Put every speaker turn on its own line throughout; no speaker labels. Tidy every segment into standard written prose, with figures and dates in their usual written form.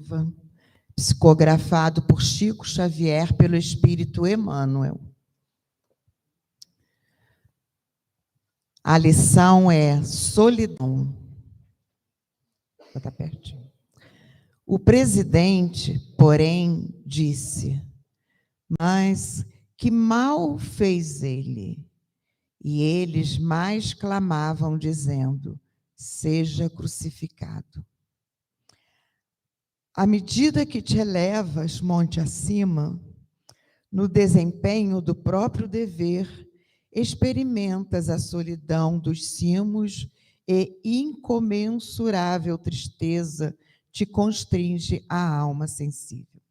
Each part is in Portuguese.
Viva, psicografado por Chico Xavier pelo Espírito Emmanuel. A lição é solidão. Vou botar pertinho. O presidente, porém, disse: mas que mal fez ele? E eles mais clamavam, dizendo: seja crucificado. À medida que te elevas monte acima, no desempenho do próprio dever, experimentas a solidão dos cimos e incomensurável tristeza te constringe a alma sensível.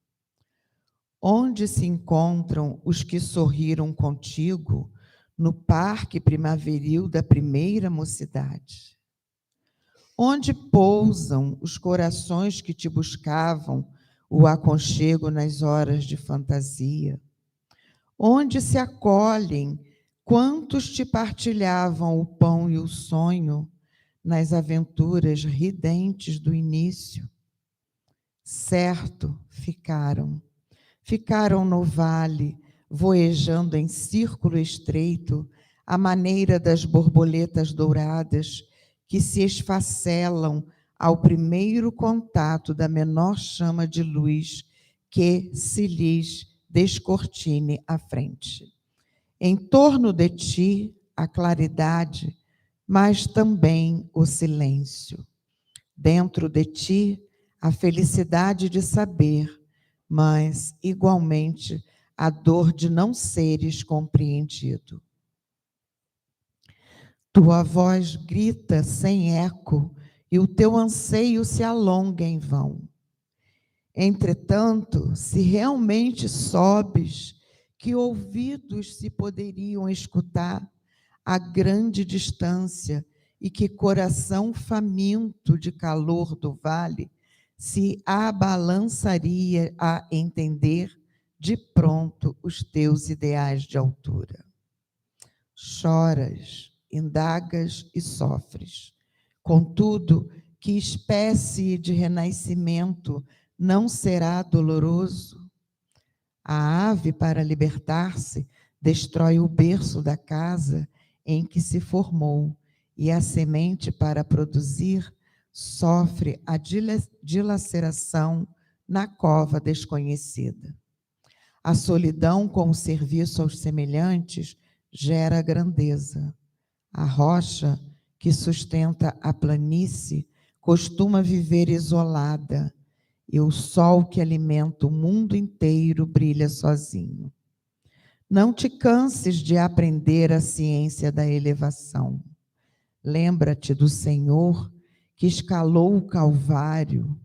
Onde se encontram os que sorriram contigo no parque primaveril da primeira mocidade? Onde pousam os corações que te buscavam o aconchego nas horas de fantasia? Onde se acolhem quantos te partilhavam o pão e o sonho nas aventuras ridentes do início? Certo, ficaram no vale, voejando em círculo estreito, à maneira das borboletas douradas que se esfacelam ao primeiro contato da menor chama de luz que se lhes descortine à frente. Em torno de ti, a claridade, mas também o silêncio. Dentro de ti, a felicidade de saber, mas, igualmente, a dor de não seres compreendido. Tua voz grita sem eco e o teu anseio se alonga em vão. Entretanto, se realmente sobes, que ouvidos se poderiam escutar a grande distância e que coração faminto de calor do vale se abalançaria a entender de pronto os teus ideais de altura. Choras, indagas e sofres. Contudo, que espécie de renascimento não será doloroso? A ave, para libertar-se, destrói o berço da casa em que se formou, e a semente, para produzir, sofre a dilaceração na cova desconhecida. A solidão com o serviço aos semelhantes gera grandeza. A rocha que sustenta a planície costuma viver isolada, e o sol que alimenta o mundo inteiro brilha sozinho. Não te canses de aprender a ciência da elevação. Lembra-te do Senhor que escalou o Calvário,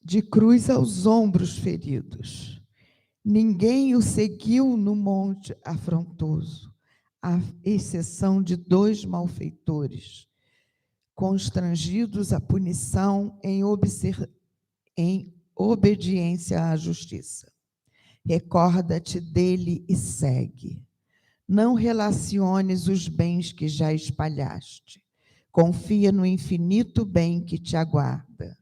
de cruz aos ombros feridos. Ninguém o seguiu no monte afrontoso, à exceção de 2 malfeitores, constrangidos à punição em obediência à justiça. Recorda-te dele e segue. Não relaciones os bens que já espalhaste. Confia no infinito bem que te aguarda.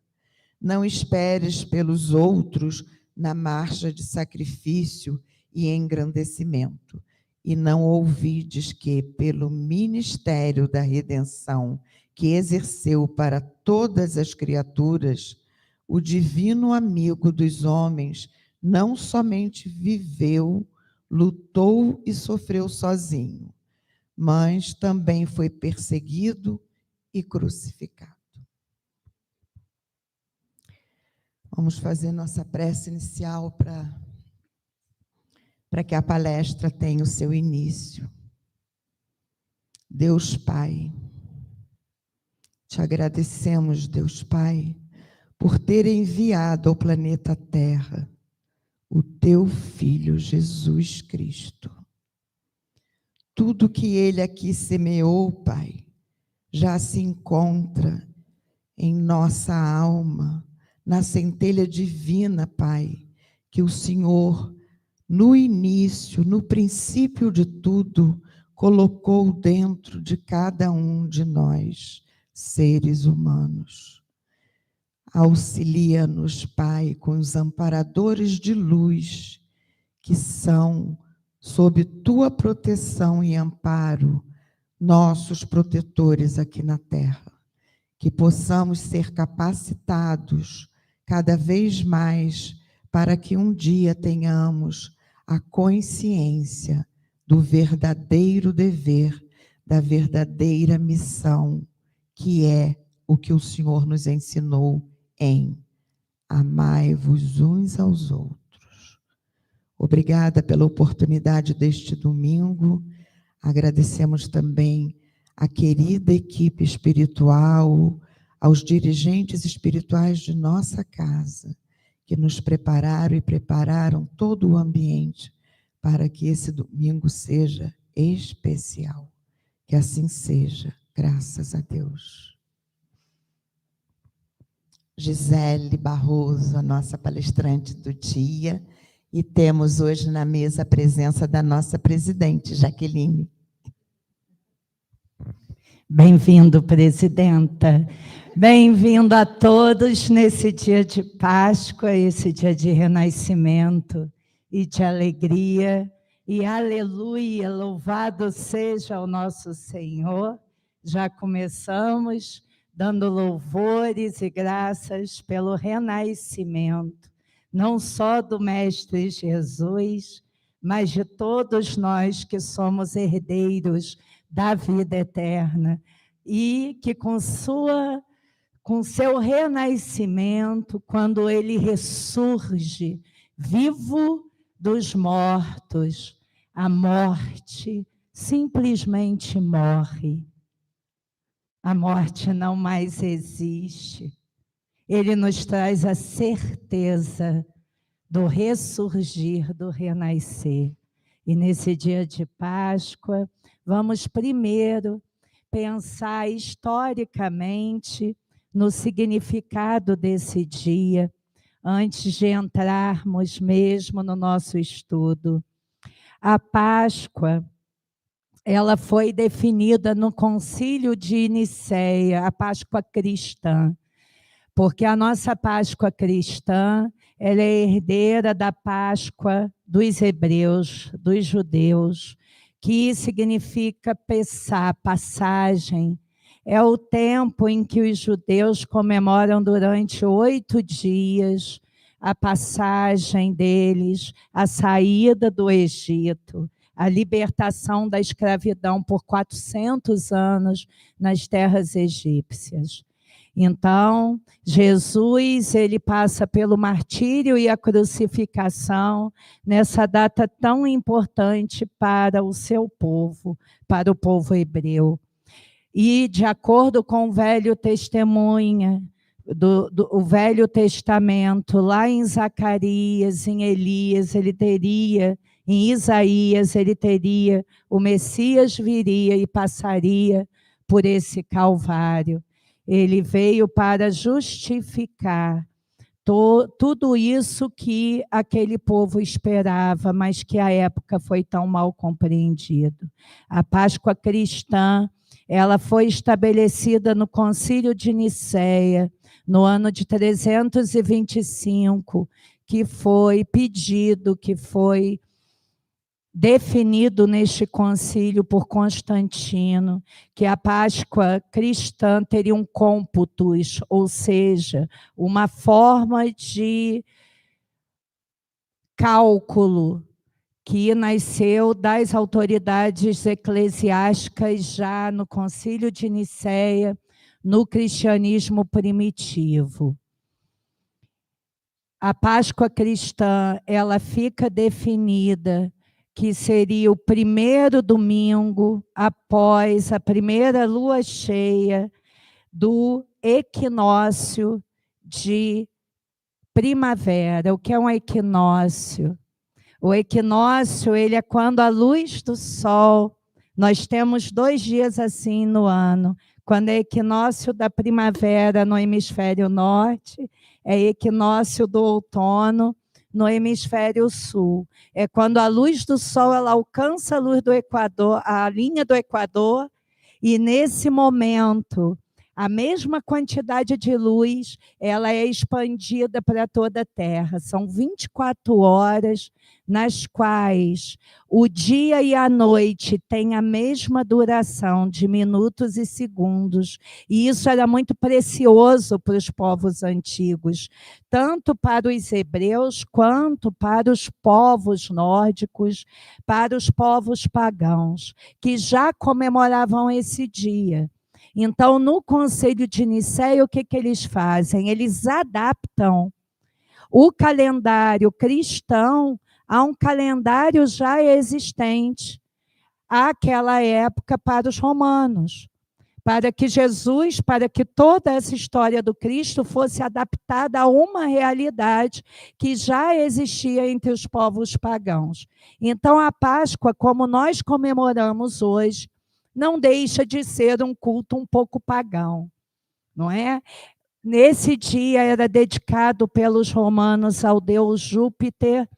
Não esperes pelos outros na marcha de sacrifício e engrandecimento, e não ouvides que, pelo ministério da redenção que exerceu para todas as criaturas, o divino amigo dos homens não somente viveu, lutou e sofreu sozinho, mas também foi perseguido e crucificado. Vamos fazer nossa prece inicial para que a palestra tenha o seu início. Deus Pai, te agradecemos, Deus Pai, por ter enviado ao planeta Terra o teu Filho Jesus Cristo. Tudo que ele aqui semeou, Pai, já se encontra em nossa alma, na centelha divina, Pai, que o Senhor, no início, no princípio de tudo, colocou dentro de cada um de nós, seres humanos. Auxilia-nos, Pai, com os amparadores de luz, que são, sob tua proteção e amparo, nossos protetores aqui na terra. Que possamos ser capacitados cada vez mais para que um dia tenhamos a consciência do verdadeiro dever, da verdadeira missão, que é o que o Senhor nos ensinou em amai-vos uns aos outros. Obrigada pela oportunidade deste domingo. Agradecemos também a querida equipe espiritual, aos dirigentes espirituais de nossa casa, que nos prepararam e prepararam todo o ambiente para que esse domingo seja especial. Que assim seja, graças a Deus. Gisele Barroso, a nossa palestrante do dia, e temos hoje na mesa a presença da nossa presidente, Jaqueline.
Bem-vindo, presidenta. Bem-vindo a todos nesse dia de Páscoa, esse dia de renascimento e de alegria. E aleluia, louvado seja o nosso Senhor. Já começamos dando louvores e graças pelo renascimento, não só do Mestre Jesus, mas de todos nós que somos herdeiros da vida eterna, e que com seu renascimento, quando ele ressurge, vivo dos mortos, a morte simplesmente morre. A morte não mais existe. Ele nos traz a certeza do ressurgir, do renascer. E nesse dia de Páscoa, vamos primeiro pensar historicamente no significado desse dia, antes de entrarmos mesmo no nosso estudo. A Páscoa, ela foi definida no Concílio de Nicéia, a Páscoa cristã, porque a nossa Páscoa cristã, ela é herdeira da Páscoa dos hebreus, dos judeus, que significa Pessá, passagem. É o tempo em que os judeus comemoram durante 8 dias a passagem deles, a saída do Egito, a libertação da escravidão por 400 anos nas terras egípcias. Então, Jesus, ele passa pelo martírio e a crucificação nessa data tão importante para o seu povo, para o povo hebreu. E, de acordo com o Velho Testemunho, o Velho Testamento, lá em Zacarias, em Elias, ele teria, em Isaías, ele teria, o Messias viria e passaria por esse Calvário. Ele veio para justificar tudo isso que aquele povo esperava, mas que à época foi tão mal compreendido. A Páscoa cristã, ela foi estabelecida no Concílio de Nicéia, no ano de 325, que foi pedido, que foi definido neste concílio por Constantino, que a Páscoa cristã teria um cômputus, ou seja, uma forma de cálculo que nasceu das autoridades eclesiásticas já no Concílio de Nicéia, no cristianismo primitivo. A Páscoa cristã, ela fica definida que seria o primeiro domingo após a primeira lua cheia do equinócio de primavera. O que é um equinócio? O equinócio, ele é quando a luz do sol, nós temos 2 dias assim no ano, quando é equinócio da primavera no hemisfério norte, é equinócio do outono no hemisfério sul. É quando a luz do sol ela alcança a luz do Equador, a linha do Equador, e nesse momento A mesma quantidade de luz, ela é expandida para toda a Terra. São 24 horas nas quais o dia e a noite têm a mesma duração de minutos e segundos. E isso era muito precioso para os povos antigos, tanto para os hebreus quanto para os povos nórdicos, para os povos pagãos, que já comemoravam esse dia. Então, no Concílio de Nicéia, o que eles fazem? Eles adaptam o calendário cristão a um calendário já existente àquela época para os romanos, para que Jesus, para que toda essa história do Cristo fosse adaptada a uma realidade que já existia entre os povos pagãos. Então, a Páscoa, como nós comemoramos hoje, não deixa de ser um culto um pouco pagão, não é? Nesse dia era dedicado pelos romanos ao deus Júpiter,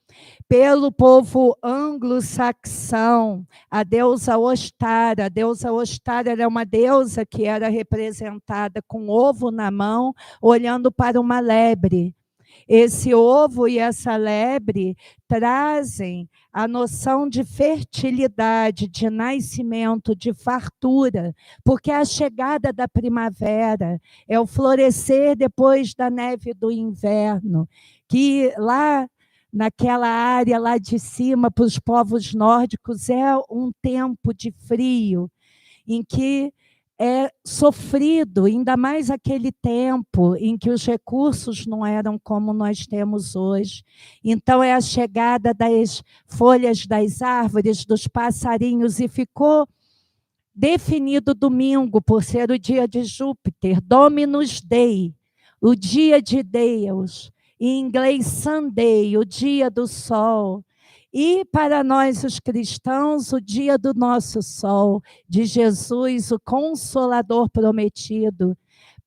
pelo povo anglo-saxão, a deusa Ostara. A deusa Ostara era uma deusa que era representada com ovo na mão, olhando para uma lebre. Esse ovo e essa lebre trazem a noção de fertilidade, de nascimento, de fartura, porque é a chegada da primavera, é o florescer depois da neve do inverno, que lá naquela área lá de cima, para os povos nórdicos, é um tempo de frio, em que é sofrido, ainda mais aquele tempo em que os recursos não eram como nós temos hoje. Então, é a chegada das folhas das árvores, dos passarinhos, e ficou definido domingo, por ser o dia de Júpiter, Dominus Dei, o dia de Deus, em inglês Sunday, o dia do sol. E para nós, os cristãos, o dia do nosso sol, de Jesus, o Consolador prometido,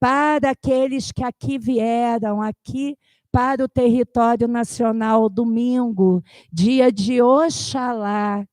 para aqueles que aqui vieram, aqui para o território nacional, domingo, dia de Oxalá,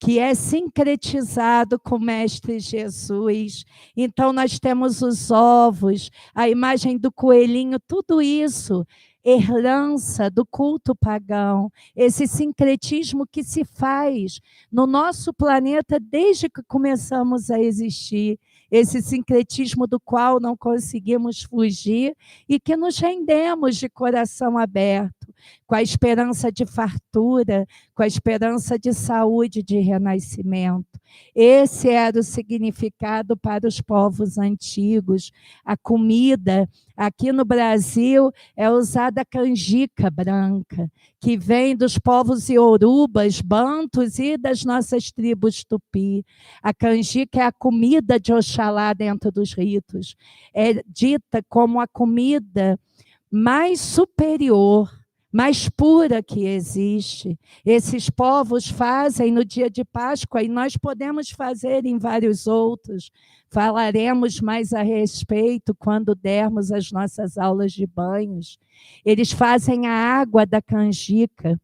que é sincretizado com o Mestre Jesus. Então, nós temos os ovos, a imagem do coelhinho, tudo isso, herança do culto pagão, esse sincretismo que se faz no nosso planeta desde que começamos a existir, esse sincretismo do qual não conseguimos fugir e que nos rendemos de coração aberto, com a esperança de fartura, com a esperança de saúde, de renascimento. Esse era o significado para os povos antigos. A comida, aqui no Brasil, é usada a canjica branca, que vem dos povos iorubas, bantus e das nossas tribos tupi. A canjica é a comida de Oxalá dentro dos ritos. É dita como a comida mais superior, mais pura que existe. Esses povos fazem no dia de Páscoa e nós podemos fazer em vários outros. Falaremos mais a respeito quando dermos as nossas aulas de banhos. Eles fazem a água da canjica,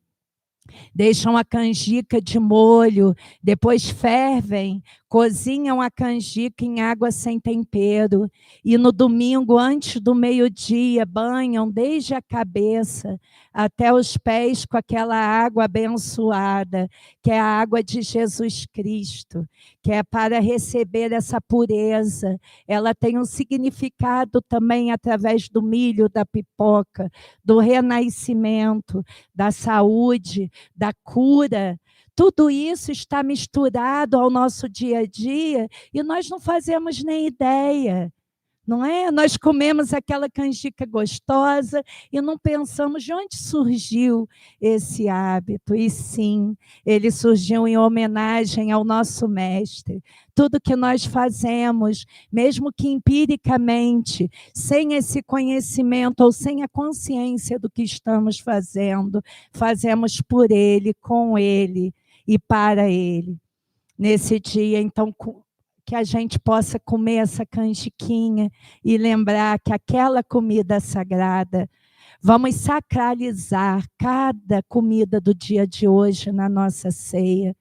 deixam a canjica de molho, depois fervem, cozinham a canjica em água sem tempero, e no domingo, antes do meio-dia, banham desde a cabeça até os pés com aquela água abençoada, que é a água de Jesus Cristo, que é para receber essa pureza. Ela tem um significado também através do milho, da pipoca, do renascimento, da saúde, da cura. Tudo isso está misturado ao nosso dia a dia e nós não fazemos nem ideia, não é? Nós comemos aquela canjica gostosa e não pensamos de onde surgiu esse hábito. E sim, ele surgiu em homenagem ao nosso mestre. Tudo que nós fazemos, mesmo que empiricamente, sem esse conhecimento ou sem a consciência do que estamos fazendo, fazemos por ele, com ele e para ele. Nesse dia, então, que a gente possa comer essa canjiquinha e lembrar que aquela comida sagrada, vamos sacralizar cada comida do dia de hoje na nossa ceia.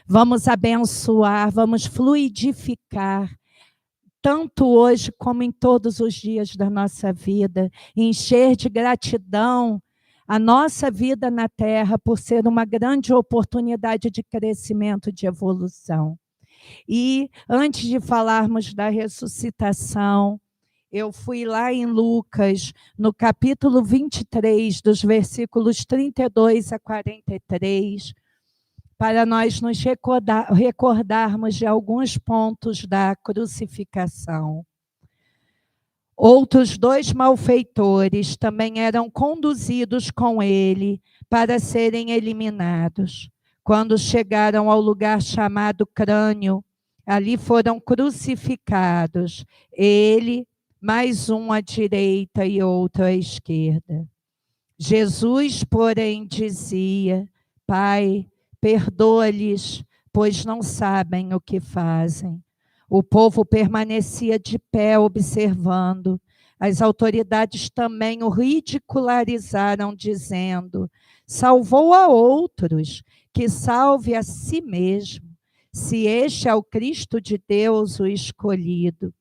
Vamos abençoar, vamos fluidificar tanto hoje como em todos os dias da nossa vida, encher de gratidão a nossa vida na Terra por ser uma grande oportunidade de crescimento, de evolução. E antes de falarmos da ressuscitação, eu fui lá em Lucas, no capítulo 23, dos versículos 32 a 43, para nós nos recordarmos de alguns pontos da crucificação. Outros 2 malfeitores também eram conduzidos com ele para serem eliminados. Quando chegaram ao lugar chamado Crânio, ali foram crucificados, ele, mais um à direita e outro à esquerda. Jesus, porém, dizia: Pai, perdoa-lhes, pois não sabem o que fazem. O povo permanecia de pé observando. As autoridades também o ridicularizaram, dizendo: salvou a outros, que salve a si mesmo, se este é o Cristo de Deus, o escolhido.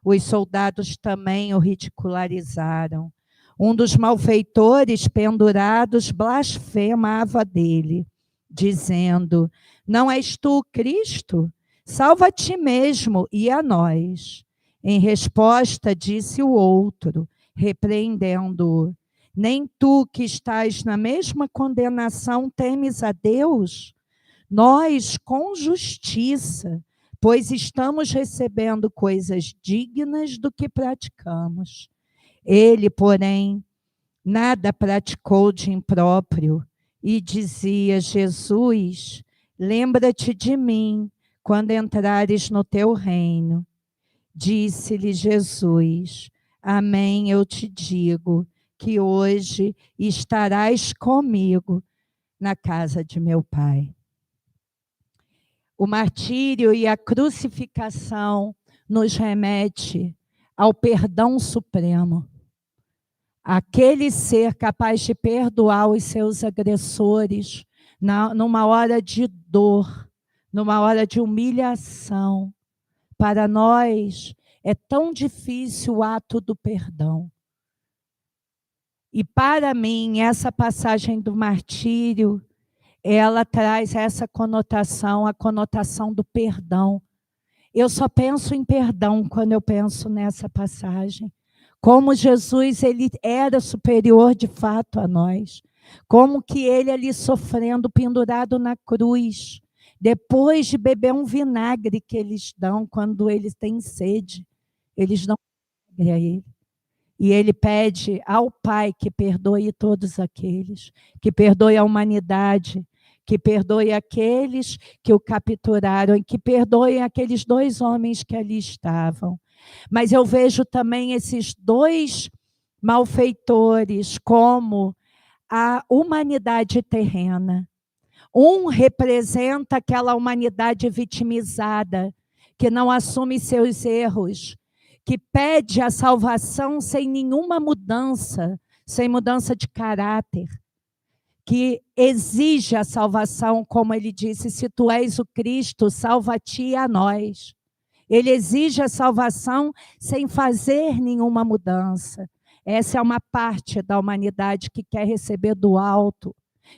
Os soldados também o ridicularizaram. Um dos malfeitores pendurados blasfemava dele, dizendo: não és tu o Cristo? Salva a ti mesmo e a nós. Em resposta, disse o outro, repreendendo-o: nem tu que estás na mesma condenação temes a Deus? Nós, com justiça, pois estamos recebendo coisas dignas do que praticamos. Ele, porém, nada praticou de impróprio e dizia: Jesus, lembra-te de mim quando entrares no teu reino. Disse-lhe Jesus: amém, eu te digo que hoje estarás comigo na casa de meu Pai. O martírio e a crucificação nos remete ao perdão supremo. Aquele ser capaz de perdoar os seus agressores numa hora de dor, numa hora de humilhação. Para nós é tão difícil o ato do perdão. E para mim, essa passagem do martírio, ela traz essa conotação, a conotação do perdão. Eu só penso em perdão quando eu penso nessa passagem. Como Jesus, ele era superior de fato a nós. Como que ele ali sofrendo, pendurado na cruz, depois de beber um vinagre que eles dão quando eles têm sede. Eles dão vinagre a ele. E ele pede ao Pai que perdoe todos aqueles, que perdoe a humanidade, que perdoe aqueles que o capturaram e que perdoe aqueles 2 homens que ali estavam. Mas eu vejo também esses 2 malfeitores como a humanidade terrena. Um representa aquela humanidade vitimizada, que não assume seus erros, que pede a salvação sem nenhuma mudança, sem mudança de caráter, que exige a salvação, como ele disse: se tu és o Cristo, salva a ti e a nós. Ele exige a salvação sem fazer nenhuma mudança. Essa é uma parte da humanidade que quer receber do alto,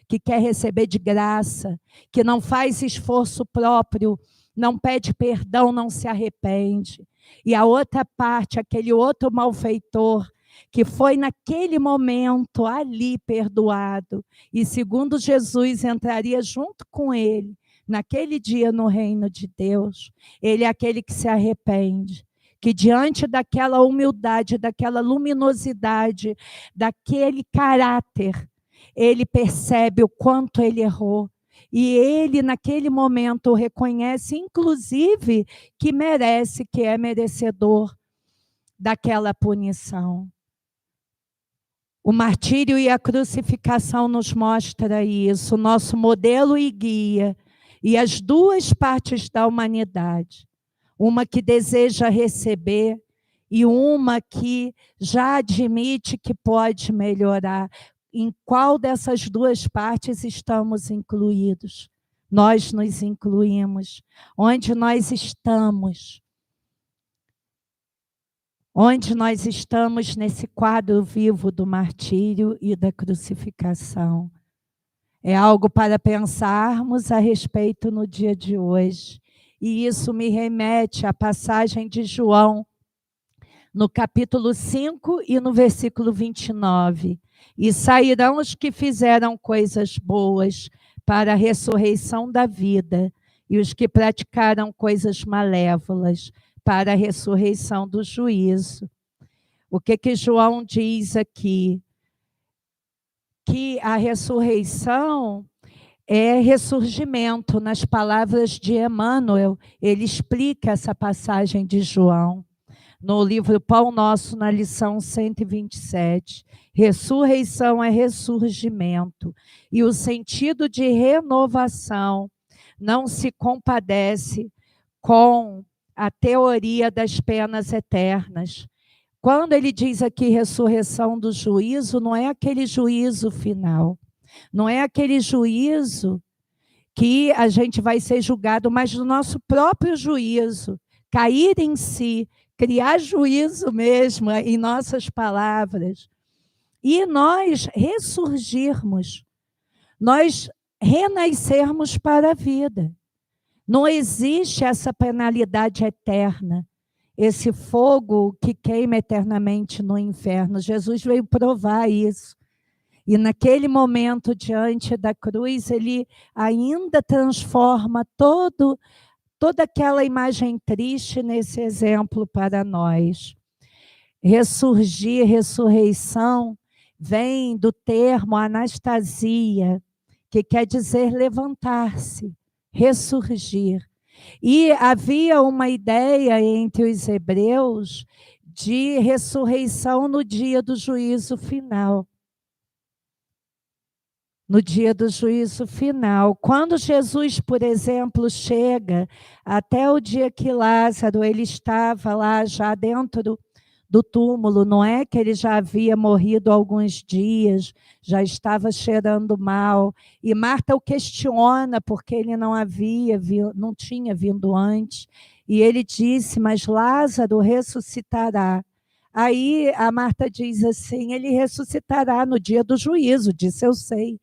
que quer receber de graça, que não faz esforço próprio, não pede perdão, não se arrepende. E a outra parte, aquele outro malfeitor, que foi naquele momento ali perdoado, e segundo Jesus entraria junto com ele, naquele dia no reino de Deus, ele é aquele que se arrepende, que diante daquela humildade, daquela luminosidade, daquele caráter, ele percebe o quanto ele errou. E ele, naquele momento, reconhece, inclusive, que merece, que é merecedor daquela punição. O martírio e a crucificação nos mostra isso, nosso modelo e guia, e as 2 partes da humanidade. Uma que deseja receber e uma que já admite que pode melhorar. Em qual dessas 2 partes estamos incluídos? Nós nos incluímos. Onde nós estamos? onde nós estamos nesse quadro vivo do martírio e da crucificação. É algo para pensarmos a respeito no dia de hoje. E isso me remete à passagem de João, no capítulo 5 e no versículo 29. E sairão os que fizeram coisas boas para a ressurreição da vida, e os que praticaram coisas malévolas para a ressurreição do juízo. O que João diz aqui? Que a ressurreição é ressurgimento. Nas palavras de Emmanuel, ele explica essa passagem de João. No livro Pão Nosso, na lição 127, ressurreição é ressurgimento, e o sentido de renovação não se compadece com a teoria das penas eternas. Quando ele diz aqui ressurreição do juízo, não é aquele juízo final, não é aquele juízo que a gente vai ser julgado, mas do nosso próprio juízo, cair em si, criar juízo mesmo em nossas palavras, e nós ressurgirmos, nós renascermos para a vida. Não existe essa penalidade eterna, esse fogo que queima eternamente no inferno. Jesus veio provar isso. E naquele momento, diante da cruz, ele ainda transforma toda aquela imagem triste nesse exemplo para nós. Ressurgir, ressurreição, vem do termo anastasia, que quer dizer levantar-se, ressurgir. E havia uma ideia entre os hebreus de ressurreição no dia do juízo final. No dia do juízo final. Quando Jesus, por exemplo, chega até o dia que Lázaro, ele estava lá já dentro do túmulo, não é que ele já havia morrido há alguns dias, já estava cheirando mal, e Marta o questiona porque ele não tinha vindo antes, e ele disse, mas Lázaro ressuscitará. Aí a Marta diz assim, ele ressuscitará no dia do juízo, disse eu sei.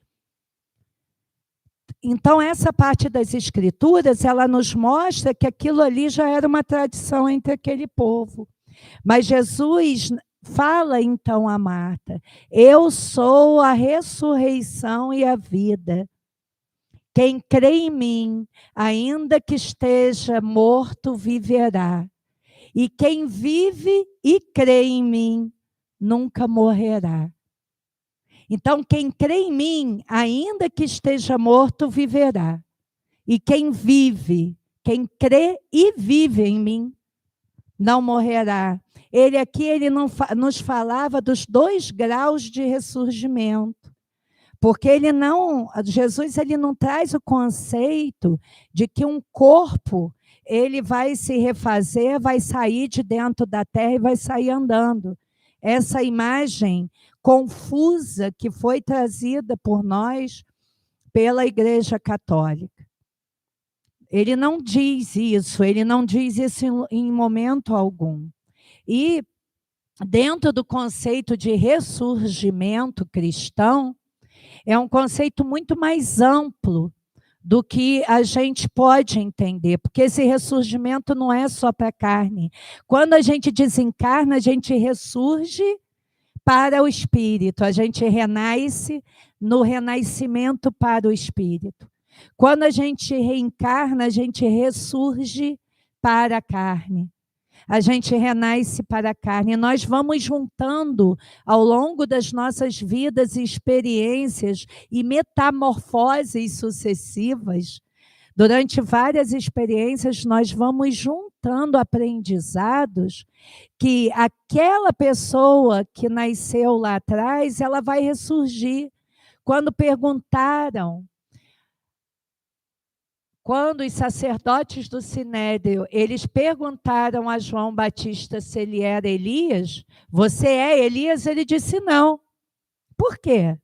Então, essa parte das escrituras, ela nos mostra que aquilo ali já era uma tradição entre aquele povo. Mas Jesus fala então a Marta, eu sou a ressurreição e a vida. Quem crê em mim, ainda que esteja morto, viverá. E quem vive e crê em mim, nunca morrerá. Então, quem crê em mim, ainda que esteja morto, viverá. E quem vive, quem crê e vive em mim, não morrerá. Ele não nos falava dos 2 graus de ressurgimento. Porque Jesus não traz o conceito de que um corpo, ele vai se refazer, vai sair de dentro da terra e vai sair andando. Essa imagem confusa que foi trazida por nós pela Igreja Católica. Ele não diz isso em momento algum. E dentro do conceito de ressurgimento cristão, é um conceito muito mais amplo do que a gente pode entender, porque esse ressurgimento não é só para a carne. Quando a gente desencarna, a gente ressurge para o espírito, a gente renasce no renascimento para o espírito. Quando a gente reencarna, a gente ressurge para a carne. A gente renasce para a carne. Nós vamos juntando ao longo das nossas vidas e experiências e metamorfoses sucessivas. Durante várias experiências, nós vamos juntando aprendizados que aquela pessoa que nasceu lá atrás, ela vai ressurgir. Quando os sacerdotes do Sinédrio, eles perguntaram a João Batista se ele era Elias, você é Elias? Ele disse não. Por quê?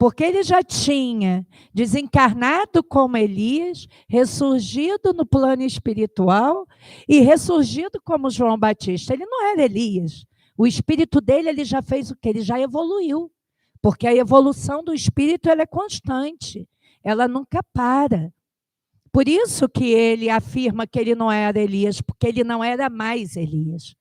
Porque ele já tinha desencarnado como Elias, ressurgido no plano espiritual e ressurgido como João Batista. Ele não era Elias. O espírito dele, ele já fez o quê? Ele já evoluiu. Porque a evolução do espírito, ela é constante. Ela nunca para. Por isso que ele afirma que ele não era Elias, porque ele não era mais Elias.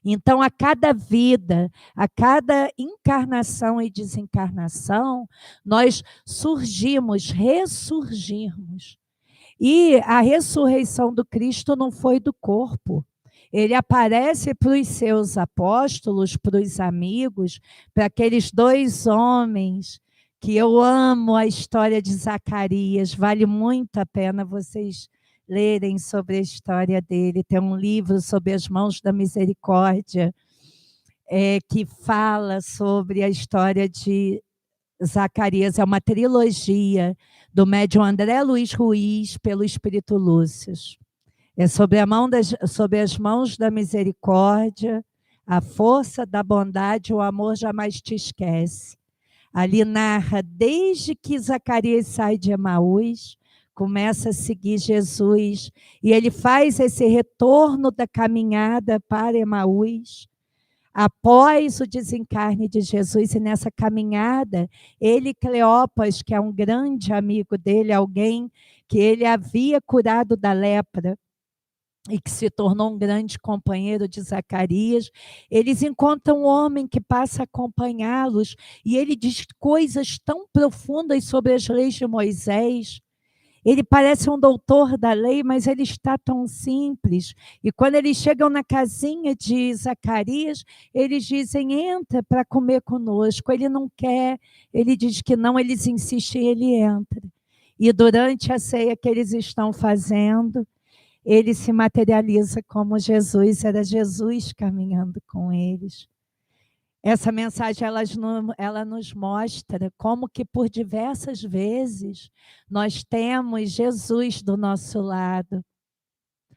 Então, a cada vida, a cada encarnação e desencarnação, nós surgimos, ressurgimos. E a ressurreição do Cristo não foi do corpo. Ele aparece para os seus apóstolos, para os amigos, para aqueles 2 homens, que eu amo a história de Zacarias, vale muito a pena vocês lerem sobre a história dele. Tem um livro sobre as mãos da misericórdia, que fala sobre a história de Zacarias. É uma trilogia do médium André Luiz Ruiz pelo Espírito Lúcio. É sobre as mãos da misericórdia, a força da bondade, o amor jamais te esquece. Ali narra desde que Zacarias sai de Emaús, começa a seguir Jesus, e ele faz esse retorno da caminhada para Emaús, após o desencarne de Jesus, e nessa caminhada, ele e Cleopas, que é um grande amigo dele, alguém que ele havia curado da lepra, e que se tornou um grande companheiro de Zacarias, eles encontram um homem que passa a acompanhá-los, e ele diz coisas tão profundas sobre as leis de Moisés. Ele parece um doutor da lei, mas ele está tão simples. E quando eles chegam na casinha de Zacarias, eles dizem, entra para comer conosco. Ele não quer, ele diz que não, eles insistem, ele entra. E durante a ceia que eles estão fazendo, ele se materializa como Jesus, era Jesus caminhando com eles. Essa mensagem ela nos mostra como que por diversas vezes nós temos Jesus do nosso lado,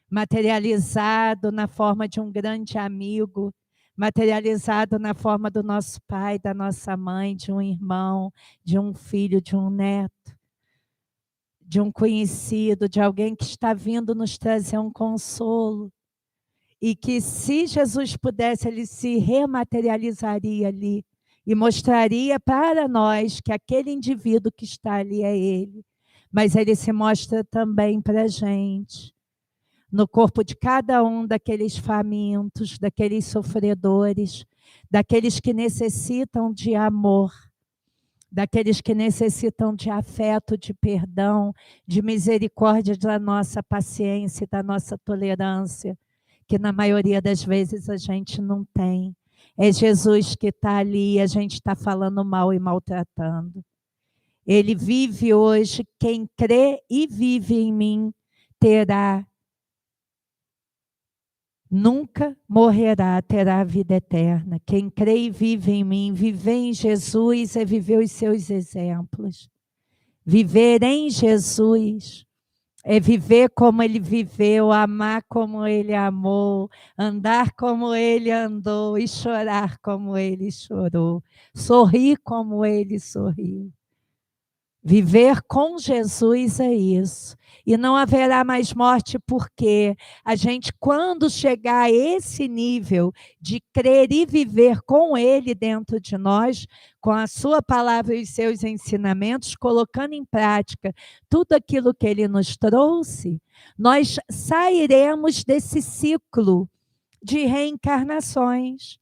materializado na forma de um grande amigo, materializado na forma do nosso pai, da nossa mãe, de um irmão, de um filho, de um neto, de um conhecido, de alguém que está vindo nos trazer um consolo. E que se Jesus pudesse, ele se rematerializaria ali e mostraria para nós que aquele indivíduo que está ali é ele. Mas ele se mostra também para a gente, no corpo de cada um daqueles famintos, daqueles sofredores, daqueles que necessitam de amor, daqueles que necessitam de afeto, de perdão, de misericórdia, da nossa paciência, da nossa tolerância, que na maioria das vezes a gente não tem. É Jesus que está ali e a gente está falando mal e maltratando. Ele vive hoje, quem crê e vive em mim terá, nunca morrerá, terá a vida eterna. Quem crê e vive em mim, viver em Jesus é viver os seus exemplos. Viver em Jesus é viver como ele viveu, amar como ele amou, andar como ele andou e chorar como ele chorou, sorrir como ele sorriu. Viver com Jesus é isso. E não haverá mais morte, porque a gente, quando chegar a esse nível de crer e viver com Ele dentro de nós, com a sua palavra e os seus ensinamentos, colocando em prática tudo aquilo que Ele nos trouxe, nós sairemos desse ciclo de reencarnações.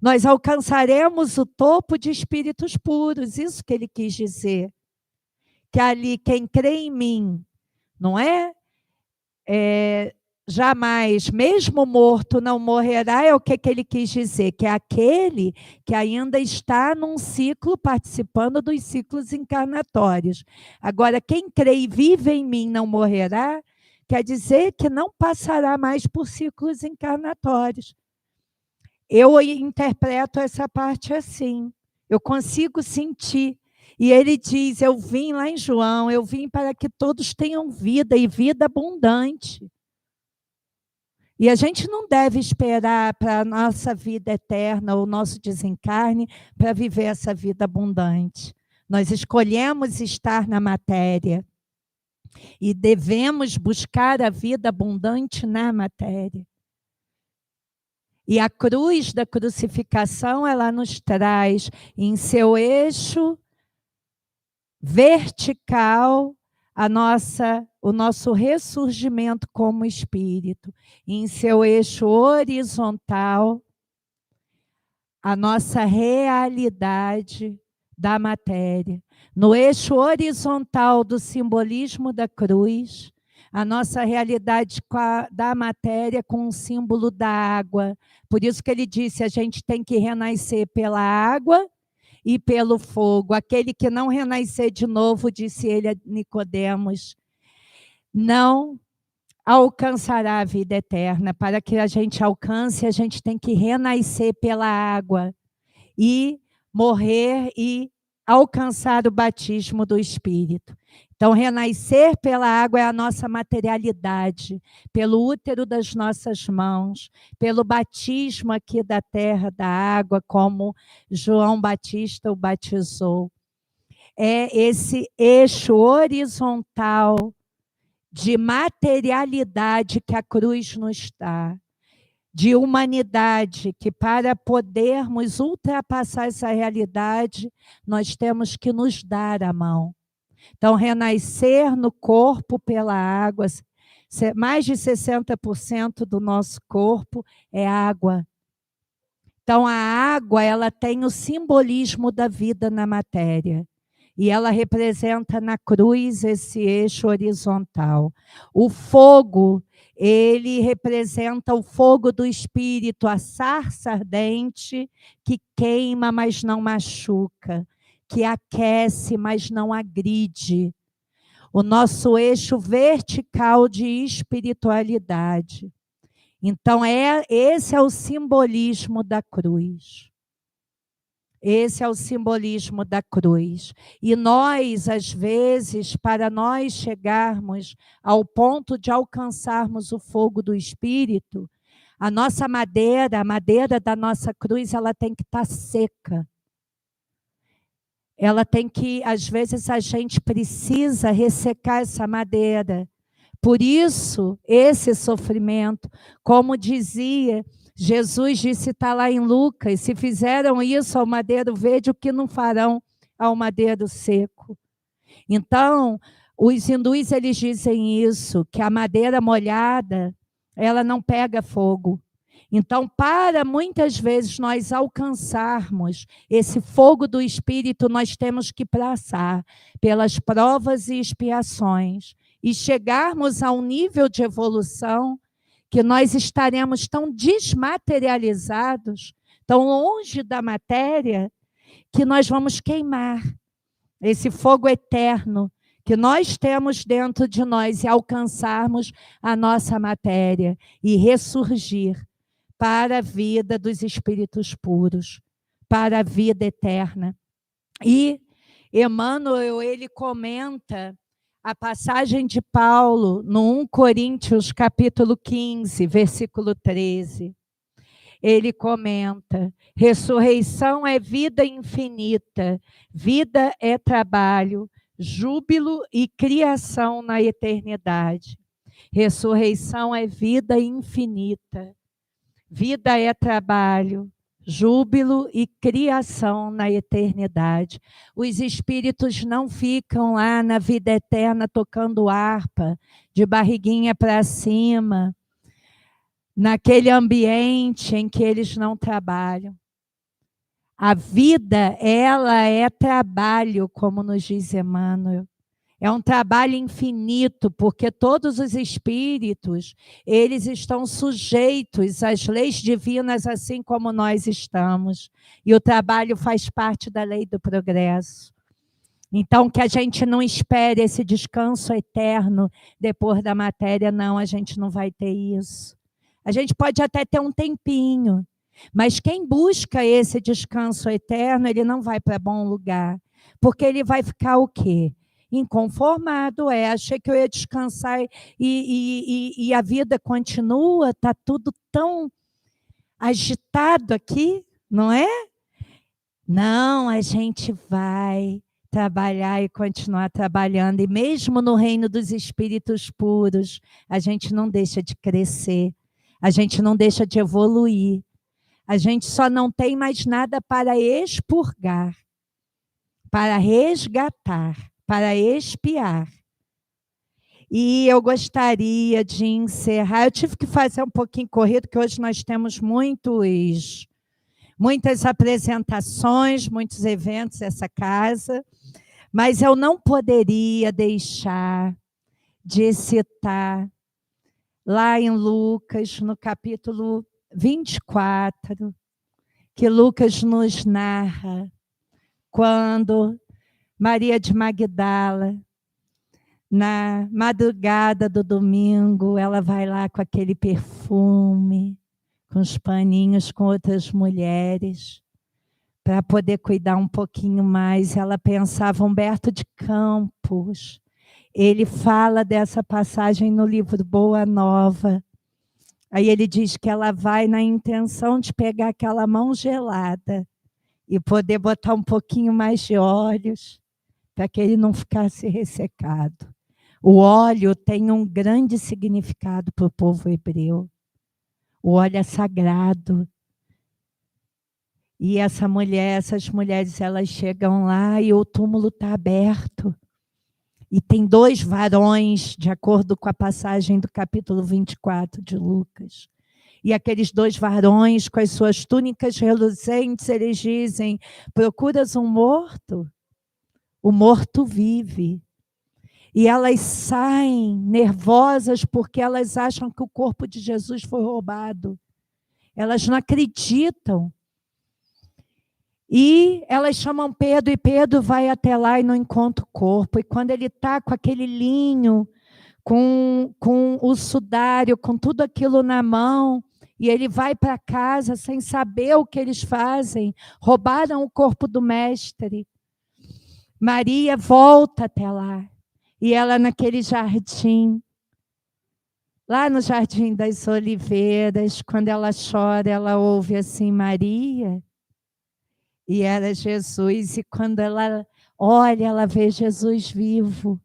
Nós alcançaremos o topo de espíritos puros, isso que Ele quis dizer. Que ali quem crê em mim, não é? Jamais, mesmo morto, não morrerá, é o que ele quis dizer, que é aquele que ainda está num ciclo, participando dos ciclos encarnatórios. Agora, quem crê e vive em mim não morrerá, quer dizer que não passará mais por ciclos encarnatórios. Eu interpreto essa parte assim, eu consigo sentir. E ele diz, eu vim lá em João, eu vim para que todos tenham vida e vida abundante. E a gente não deve esperar para a nossa vida eterna, ou nosso desencarne, para viver essa vida abundante. Nós escolhemos estar na matéria e devemos buscar a vida abundante na matéria. E a cruz da crucificação, ela nos traz em seu eixo vertical o nosso ressurgimento como espírito. E em seu eixo horizontal, a nossa realidade da matéria. No eixo horizontal do simbolismo da cruz, a nossa realidade da matéria com o símbolo da água. Por isso que ele disse, a gente tem que renascer pela água e pelo fogo. Aquele que não renascer de novo, disse ele a Nicodemos, não alcançará a vida eterna. Para que a gente alcance, a gente tem que renascer pela água e morrer e alcançar o batismo do Espírito. Então, renascer pela água é a nossa materialidade, pelo útero das nossas mãos, pelo batismo aqui da terra, da água, como João Batista o batizou. É esse eixo horizontal de materialidade que a cruz nos dá, de humanidade, que para podermos ultrapassar essa realidade, nós temos que nos dar a mão. Então, renascer no corpo pela água, mais de 60% do nosso corpo é água. Então, a água, ela tem o simbolismo da vida na matéria. E ela representa na cruz esse eixo horizontal. O fogo, ele representa o fogo do Espírito, a sarça ardente que queima, mas não machuca, que aquece, mas não agride. O nosso eixo vertical de espiritualidade. Então, esse é o simbolismo da cruz. Esse é o simbolismo da cruz. E nós, às vezes, para nós chegarmos ao ponto de alcançarmos o fogo do Espírito, a nossa madeira, a madeira da nossa cruz, ela tem que estar seca. Ela tem que, às vezes, a gente precisa ressecar essa madeira. Por isso, esse sofrimento, como dizia Jesus, disse, está lá em Lucas, se fizeram isso ao madeiro verde, o que não farão ao madeiro seco? Então, os hindus, eles dizem isso, que a madeira molhada, ela não pega fogo. Então, para muitas vezes nós alcançarmos esse fogo do Espírito, nós temos que passar pelas provas e expiações e chegarmos a um nível de evolução que nós estaremos tão desmaterializados, tão longe da matéria, que nós vamos queimar esse fogo eterno que nós temos dentro de nós e alcançarmos a nossa matéria e ressurgir para a vida dos espíritos puros, para a vida eterna. E Emmanuel, ele comenta a passagem de Paulo no 1 Coríntios, capítulo 15, versículo 13. Ele comenta, ressurreição é vida infinita, vida é trabalho, júbilo e criação na eternidade. Ressurreição é vida infinita, vida é trabalho, júbilo e criação na eternidade. Os espíritos não ficam lá na vida eterna tocando harpa, de barriguinha para cima, naquele ambiente em que eles não trabalham. A vida, ela é trabalho, como nos diz Emmanuel. É um trabalho infinito, porque todos os espíritos, eles estão sujeitos às leis divinas, assim como nós estamos. E o trabalho faz parte da lei do progresso. Então, que a gente não espere esse descanso eterno depois da matéria, não, a gente não vai ter isso. A gente pode até ter um tempinho, mas quem busca esse descanso eterno, ele não vai para bom lugar, porque ele vai ficar o quê? Inconformado, achei que eu ia descansar e a vida continua, está tudo tão agitado aqui, não é? Não, a gente vai trabalhar e continuar trabalhando. E mesmo no reino dos espíritos puros, a gente não deixa de crescer, a gente não deixa de evoluir. A gente só não tem mais nada para expurgar, para resgatar, para expiar. E eu gostaria de encerrar. Eu tive que fazer um pouquinho corrido, porque hoje nós temos muitas apresentações, muitos eventos nessa casa, mas eu não poderia deixar de citar lá em Lucas, no capítulo 24, que Lucas nos narra quando Maria de Magdala, na madrugada do domingo, ela vai lá com aquele perfume, com os paninhos, com outras mulheres, para poder cuidar um pouquinho mais. Ela pensava, Humberto de Campos, ele fala dessa passagem no livro Boa Nova. Aí ele diz que ela vai na intenção de pegar aquela mão gelada e poder botar um pouquinho mais de óleos para que ele não ficasse ressecado. O óleo tem um grande significado para o povo hebreu. O óleo é sagrado. E essas mulheres, elas chegam lá e o túmulo está aberto. E tem 2 varões, de acordo com a passagem do capítulo 24 de Lucas. E aqueles 2 varões, com as suas túnicas reluzentes, eles dizem, procuras um morto? O morto vive. E elas saem nervosas porque elas acham que o corpo de Jesus foi roubado. Elas não acreditam. E elas chamam Pedro, e Pedro vai até lá e não encontra o corpo. E quando ele está com aquele linho, com o sudário, com tudo aquilo na mão, e ele vai para casa sem saber o que eles fazem, roubaram o corpo do mestre. Maria volta até lá. E ela naquele jardim, lá no Jardim das Oliveiras, quando ela chora, ela ouve assim, Maria. E era Jesus, e quando ela olha, ela vê Jesus vivo.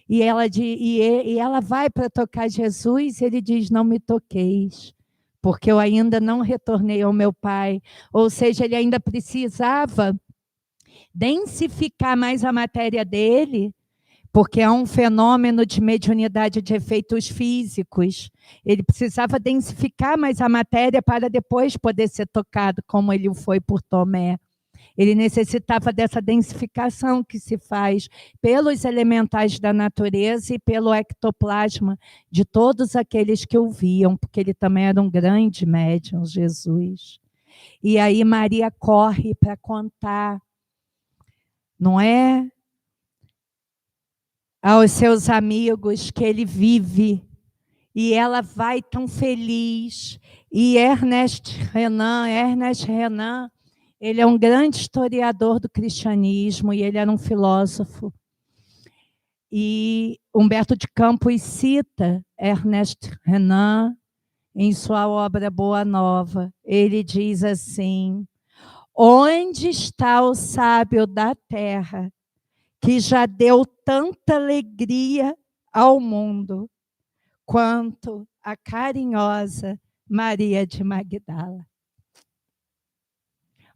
E ela vai para tocar Jesus, e ele diz, não me toqueis, porque eu ainda não retornei ao meu Pai. Ou seja, ele ainda precisava densificar mais a matéria dele, porque é um fenômeno de mediunidade de efeitos físicos. Ele precisava densificar mais a matéria para depois poder ser tocado, como ele foi por Tomé. Ele necessitava dessa densificação que se faz pelos elementais da natureza e pelo ectoplasma de todos aqueles que o viam, porque ele também era um grande médium, Jesus. E aí Maria corre para contar, não é? Aos seus amigos que ele vive, e ela vai tão feliz. E Ernest Renan, ele é um grande historiador do cristianismo, e ele era um filósofo. E Humberto de Campos cita Ernest Renan em sua obra Boa Nova. Ele diz assim, onde está o sábio da terra, que já deu tanta alegria ao mundo, quanto a carinhosa Maria de Magdala?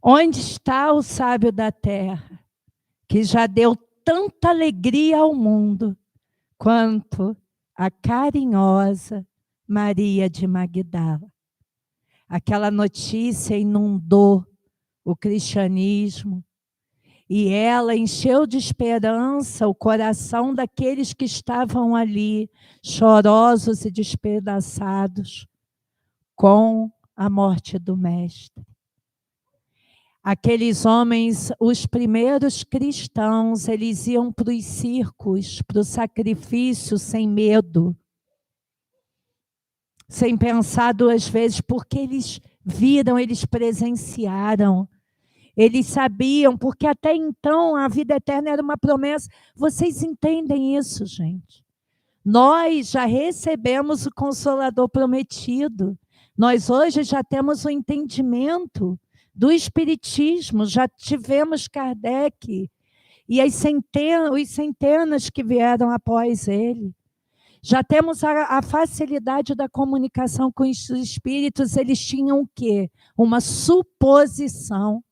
Onde está o sábio da terra, que já deu tanta alegria ao mundo, quanto a carinhosa Maria de Magdala? Aquela notícia inundou o cristianismo, e ela encheu de esperança o coração daqueles que estavam ali, chorosos e despedaçados, com a morte do Mestre. Aqueles homens, os primeiros cristãos, eles iam para os circos, para o sacrifício sem medo, sem pensar 2 vezes, porque eles viram, eles presenciaram. Eles sabiam, porque até então a vida eterna era uma promessa. Vocês entendem isso, gente? Nós já recebemos o Consolador prometido. Nós hoje já temos o entendimento do Espiritismo, já tivemos Kardec. e os centenas que vieram após ele. Já temos a facilidade da comunicação com os espíritos. Eles tinham o quê? Uma suposição.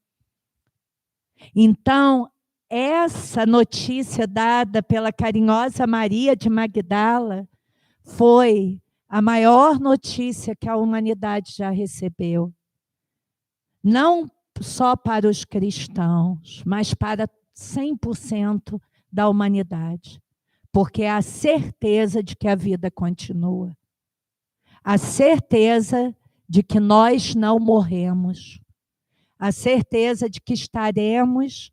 Então, essa notícia dada pela carinhosa Maria de Magdala foi a maior notícia que a humanidade já recebeu. Não só para os cristãos, mas para 100% da humanidade. Porque é a certeza de que a vida continua. A certeza de que nós não morremos. A certeza de que estaremos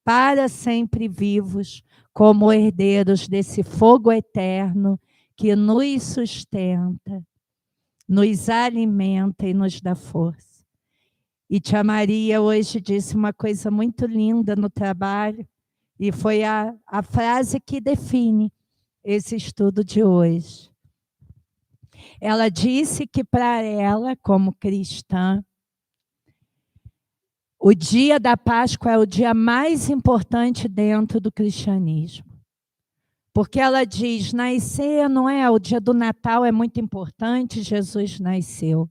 para sempre vivos, como herdeiros desse fogo eterno que nos sustenta, nos alimenta e nos dá força. E Tia Maria hoje disse uma coisa muito linda no trabalho, e foi a frase que define esse estudo de hoje. Ela disse que para ela, como cristã, o dia da Páscoa é o dia mais importante dentro do cristianismo. Porque ela diz, nascer não é, o dia do Natal é muito importante, Jesus nasceu.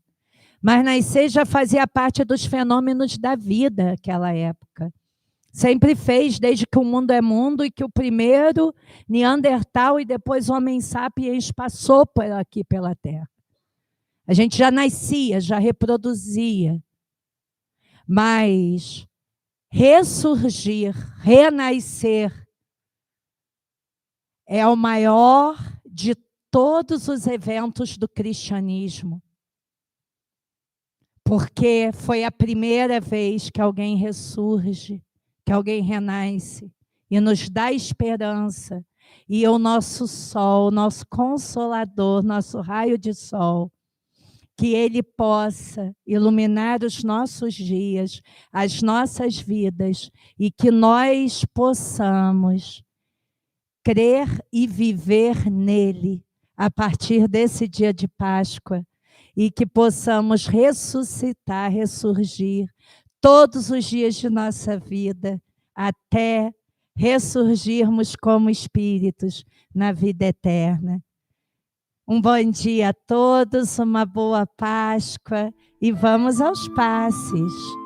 Mas nascer já fazia parte dos fenômenos da vida naquela época. Sempre fez, desde que o mundo é mundo, e que o primeiro Neandertal e depois Homem sapiens passou por aqui pela Terra. A gente já nascia, já reproduzia. Mas ressurgir, renascer, é o maior de todos os eventos do cristianismo. Porque foi a primeira vez que alguém ressurge, que alguém renasce e nos dá esperança. E o nosso sol, nosso consolador, nosso raio de sol, que ele possa iluminar os nossos dias, as nossas vidas, e que nós possamos crer e viver nele a partir desse dia de Páscoa, e que possamos ressuscitar, ressurgir todos os dias de nossa vida, até ressurgirmos como espíritos na vida eterna. Um bom dia a todos, uma boa Páscoa, e vamos aos passes.